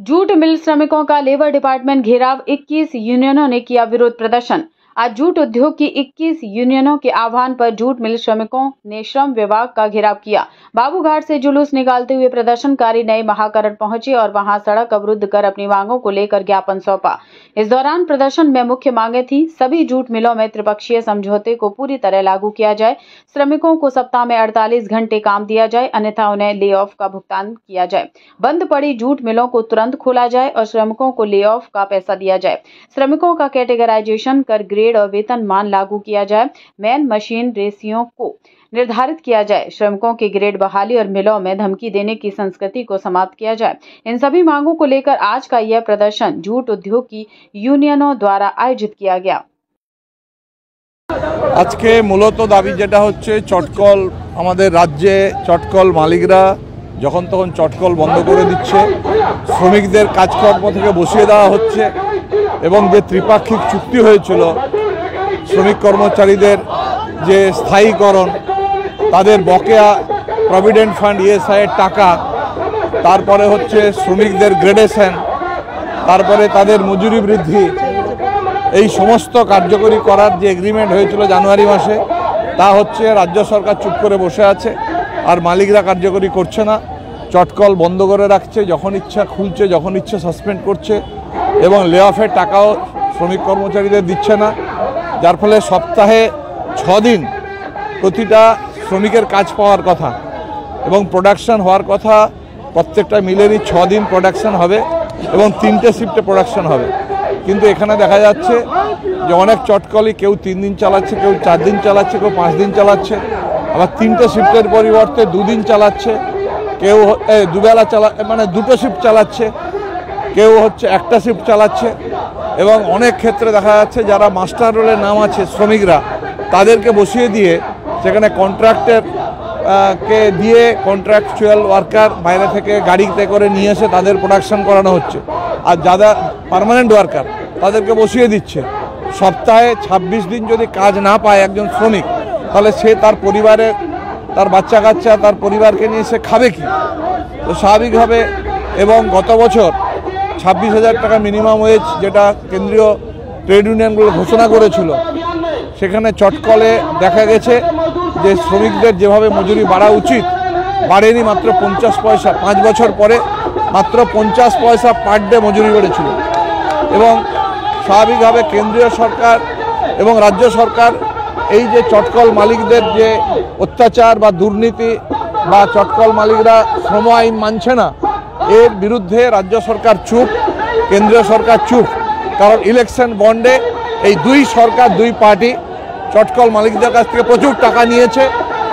Jute mill श्रमिकों का labour department घेराव, 21 यूनियनों ने किया विरोध प्रदर्शन। आज जूट उद्योग की 21 यूनियनों के आह्वान पर जूट मिल श्रमिकों ने श्रम विभाग का घेराव किया। बाबूघाट से जुलूस निकालते हुए प्रदर्शनकारी नए महाकरण पहुंचे और वहां सड़क अवरुद्ध कर अपनी मांगों को लेकर ज्ञापन सौंपा। इस दौरान प्रदर्शन में मुख्य मांगे थी, सभी जूट मिलों में त्रिपक्षीय समझौते को पूरी तरह लागू किया जाए, श्रमिकों को सप्ताह में 48 घंटे काम दिया जाए, अन्यथा उन्हें ले ऑफ का भुगतान किया जाए, बंद पड़ी जूट मिलों को तुरंत खोला जाए और श्रमिकों को ले ऑफ का पैसा दिया जाए, श्रमिकों का कैटेगराइजेशन कर ग्रेड और वेतन मान लागू किया जाए, मैन मशीन रेशियो को निर्धारित किया जाए, श्रमिकों के ग्रेड बहाली और मिलों में धमकी देने की संस्कृति को समाप्त किया जाए। इन सभी मांगों को लेकर आज का यह प्रदर्शन जूट उद्योग की यूनियनों द्वारा आयोजित किया गया। आज के मूलत दाबी जेटा होच्छे चटकल आमादेर राज्ये चटकल मालिकरा যখন তখন চটকল বন্ধ করে দিচ্ছে, শ্রমিকদের কাজকর্ম থেকে বসিয়ে দেওয়া হচ্ছে এবং যে ত্রিপাক্ষিক চুক্তি হয়েছিল শ্রমিক কর্মচারীদের যে স্থায়ীকরণ, তাদের বকেয়া প্রভিডেন্ট ফান্ড ইএসআই এর টাকা, তারপরে হচ্ছে শ্রমিকদের গ্রেডেশন, তারপরে তাদের মজুরি বৃদ্ধি, এই সমস্ত কার্যকরী করার যে এগ্রিমেন্ট হয়েছিল জানুয়ারি মাসে, তা হচ্ছে রাজ্য সরকার চুপ করে বসে আছে আর মালিকরা কার্যকরী করছে না। চটকল বন্ধ করে রাখছে, যখন ইচ্ছা খুলছে, যখন ইচ্ছা সাসপেন্ড করছে এবং লে অফের টাকাও শ্রমিক কর্মচারীদের দিচ্ছে না, যার ফলে সপ্তাহে 6 দিন প্রতিটা শ্রমিকের কাজ পাওয়ার কথা এবং প্রোডাকশন হওয়ার কথা। প্রত্যেকটা মিলেরই 6 দিন প্রোডাকশন হবে এবং 3টে শিফটে প্রোডাকশন হবে। কিন্তু এখানে দেখা যাচ্ছে যে অনেক চটকলই কেউ 3 দিন চালাচ্ছে, কেউ 4 দিন চালাচ্ছে, কেউ 5 দিন চালাচ্ছে, আবার 3টে শিফটের পরিবর্তে 2 দিন চালাচ্ছে, কেউ দুবেলা মানে 2টো শিফট চালাচ্ছে, কেউ হচ্ছে 1টা শিফট চালাচ্ছে এবং অনেক ক্ষেত্রে দেখা যাচ্ছে যারা মাস্টার রোলের নাম আছে শ্রমিকরা, তাদেরকে বসিয়ে দিয়ে সেখানে কন্ট্রাক্টের কে দিয়ে কন্ট্রাকচুয়াল ওয়ার্কার বাইরে থেকে গাড়িতে করে নিয়ে এসে তাদের প্রোডাকশন করানো হচ্ছে। আর যারা পার্মানেন্ট ওয়ার্কার তাদেরকে বসিয়ে দিচ্ছে। সপ্তাহে 26 দিন যদি কাজ না পায় একজন শ্রমিক, তাহলে সে তার পরিবারের, তার বাচ্চা কাচ্চা, তার পরিবারকে নিয়ে সে খাবে কি? তো স্বাভাবিকভাবে এবং গত বছর 26,000 টাকা মিনিমাম ওয়েজ যেটা কেন্দ্রীয় ট্রেড ইউনিয়নগুলো ঘোষণা করেছিল, সেখানে চটকলে দেখা গেছে যে শ্রমিকদের যেভাবে মজুরি বাড়া উচিত বাড়েনি, মাত্র 50 পয়সা। 5 বছর পরে মাত্র 50 পয়সা পার ডে মজুরি বেড়েছিল এবং স্বাভাবিকভাবে কেন্দ্রীয় সরকার এবং রাজ্য সরকার এই যে চটকল মালিকদের যে অত্যাচার বা দুর্নীতি বা চটকল মালিকরা শ্রম আইন মানছে না, এর বিরুদ্ধে রাজ্য সরকার চুপ, কেন্দ্রীয় সরকার চুপ। কারণ ইলেকশন বন্ডে এই দুই সরকার, দুই পার্টি চটকল মালিকদের কাছ থেকে প্রচুর টাকা নিয়েছে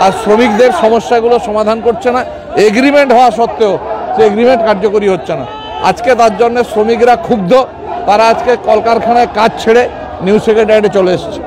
আর শ্রমিকদের সমস্যাগুলো সমাধান করছে না। এগ্রিমেন্ট হওয়া সত্ত্বেও সে এগ্রিমেন্ট কার্যকরী হচ্ছে না। আজকে তার জন্য শ্রমিকরা ক্ষুব্ধ, তারা আজকে কলকারখানায় কাজ ছেড়ে নিউ সেক্রেটারিয়েটে চলে এসেছে।